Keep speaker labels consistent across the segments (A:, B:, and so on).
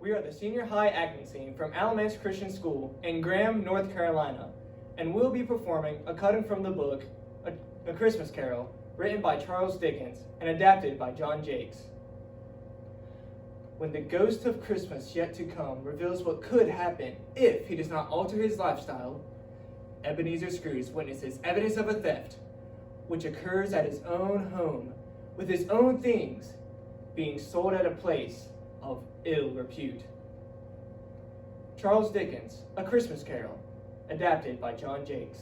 A: We are the Senior High Acting Scene from Alamance Christian School in Graham, North Carolina, and we'll be performing a cutting from the book, A Christmas Carol, written by Charles Dickens and adapted by John Jakes. When the ghost of Christmas yet to come reveals what could happen if he does not alter his lifestyle, Ebenezer Scrooge witnesses evidence of a theft, which occurs at his own home, with his own things being sold at a place of ill repute. Charles Dickens, A Christmas Carol, adapted by John Jakes.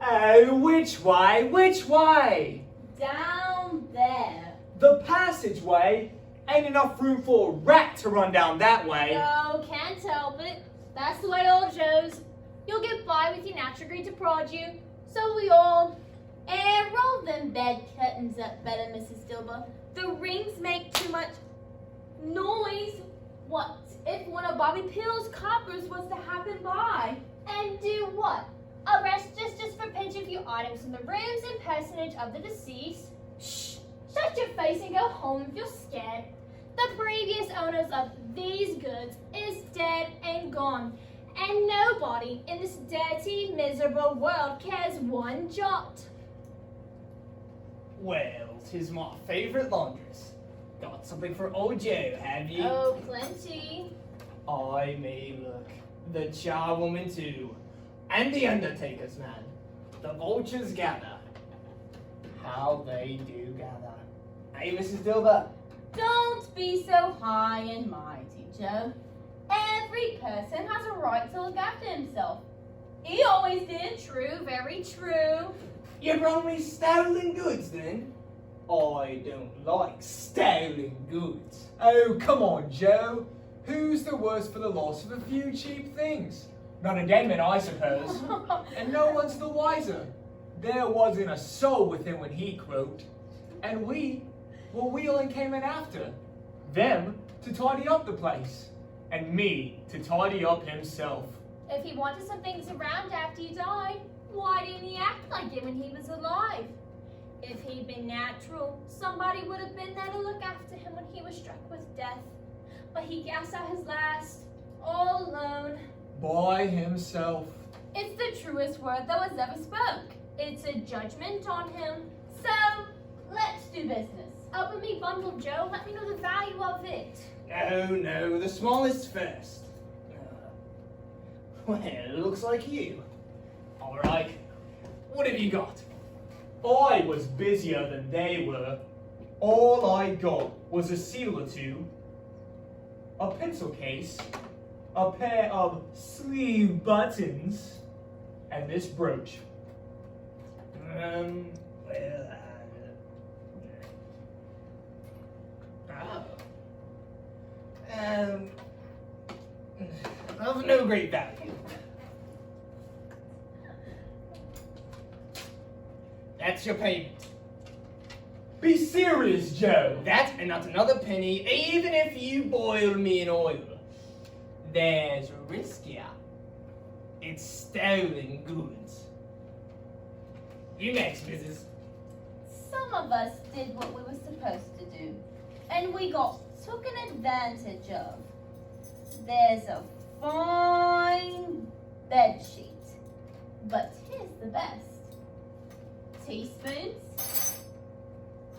B: Oh, which way? Which way?
C: Down there.
B: The passageway? Ain't enough room for a rat to run down that way.
C: No, can't help it. That's the way old Joe's. You'll get by with your natural greed to prod you. So we all. And roll them bed curtains up better, Mrs. Dilber. The rings make too much noise. What if one of Bobby Pill's coppers was to happen by? And do what? Arrest just for pinching a few items from the rooms and personage of the deceased? Shh! Shut your face and go home if you're scared. The previous owners of these goods is dead and gone, and nobody in this dirty, miserable world cares one jot.
B: Well, 'tis my favourite laundress. Got something for old Joe, have you?
C: Oh, plenty.
B: I may look. The charwoman too. And the undertaker's man. The vultures gather. How they do gather. Hey, Mrs. Dilber.
C: Don't be so high and mighty, Joe. Every person has a right to look after himself. He always did. True, very true.
B: You brought me stolen goods then? I don't like stolen goods.
D: Oh, come on, Joe. Who's the worse for the loss of a few cheap things?
B: Not a gamin, I suppose.
D: And no one's the wiser. There wasn't a soul with him when he croaked. And we and came in after. Them to tidy up the place. And me to tidy up himself.
C: If he wanted some things around after he died, why didn't he act like it when he was alive? If he'd been natural, somebody would have been there to look after him when he was struck with death. But he gasped out his last, all alone.
D: By himself.
C: It's the truest word that was ever spoke. It's a judgment on him. So, let's do business. Open me bundle, Joe. Let me know the value of it.
B: No, the smallest first. Well, looks like you. All right, what have you got?
D: I was busier than they were. All I got was a seal or two, a pencil case, a pair of sleeve buttons, and this brooch.
B: Of no great value. That's your payment.
D: Be serious, Joe.
B: That and not another penny, even if you boil me in oil. There's riskier. It's stolen goods. You next, Mrs.
C: Some of us did what we were supposed to do, and we got taken advantage of. There's a fine bed sheet, but here's the best. Teaspoons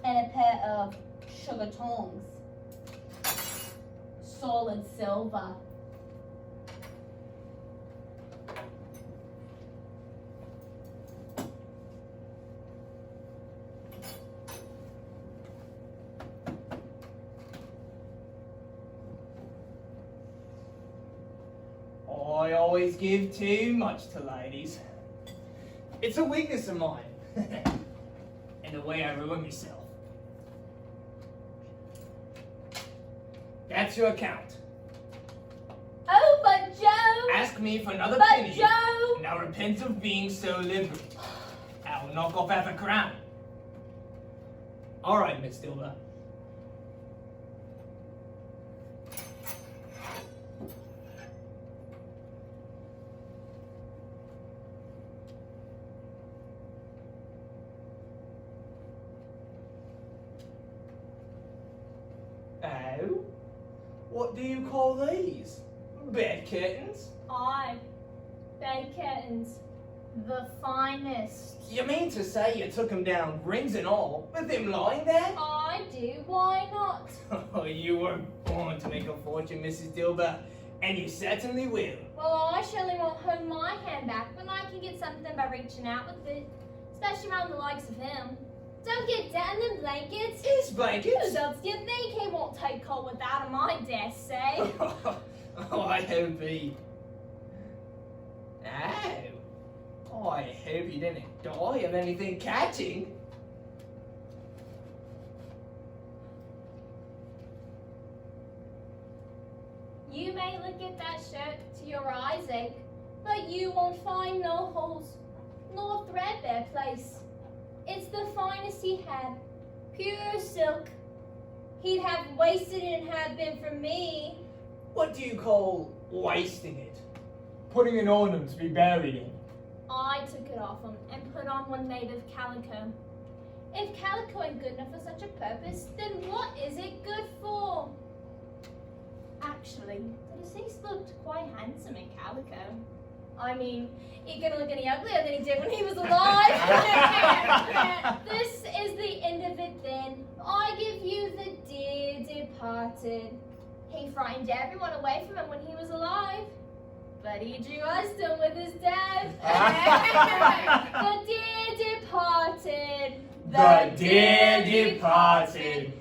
C: and a pair of sugar tongs. Solid silver.
B: I always give too much to ladies. It's a weakness of mine. And the way I ruin myself. That's your account.
C: Oh, but Joe!
B: Ask me for another
C: But
B: penny.
C: Joe!
B: And I'll repent of being so liberal. I'll knock off half a crown. All right, Miss Dilber. What do you call these? Bed curtains?
C: Aye. Bed curtains. The finest.
B: You mean to say you took him down, rings and all, with him lying there?
C: I do, why not?
B: Oh, you were born to make a fortune, Mrs. Dilber, and you certainly will.
C: Well, I surely won't hold my hand back when I can get something by reaching out with it. Especially around the likes of him. Don't get down in them blankets.
B: His
C: Who
B: blankets?
C: else do you think he won't take cold without him, I dare say?
B: Oh, I hope he... Oh, I hope he didn't die of anything catching.
C: You may look at that shirt to your eyes ache, but you won't find no holes, nor threadbare place. It's the finest he had, pure silk. He'd have wasted it and had been for me.
B: What do you call wasting it?
D: Putting it on him to be buried in.
C: I took it off him and put on one made of calico. If calico ain't good enough for such a purpose, then what is it good for? Actually, the deceased looked quite handsome in calico. I mean, he couldn't look any uglier than he did when he was alive. This is the end of it then. I give you the dear departed. He frightened everyone away from him when he was alive. But he drew us in with his death. The dear departed.
D: The dear departed.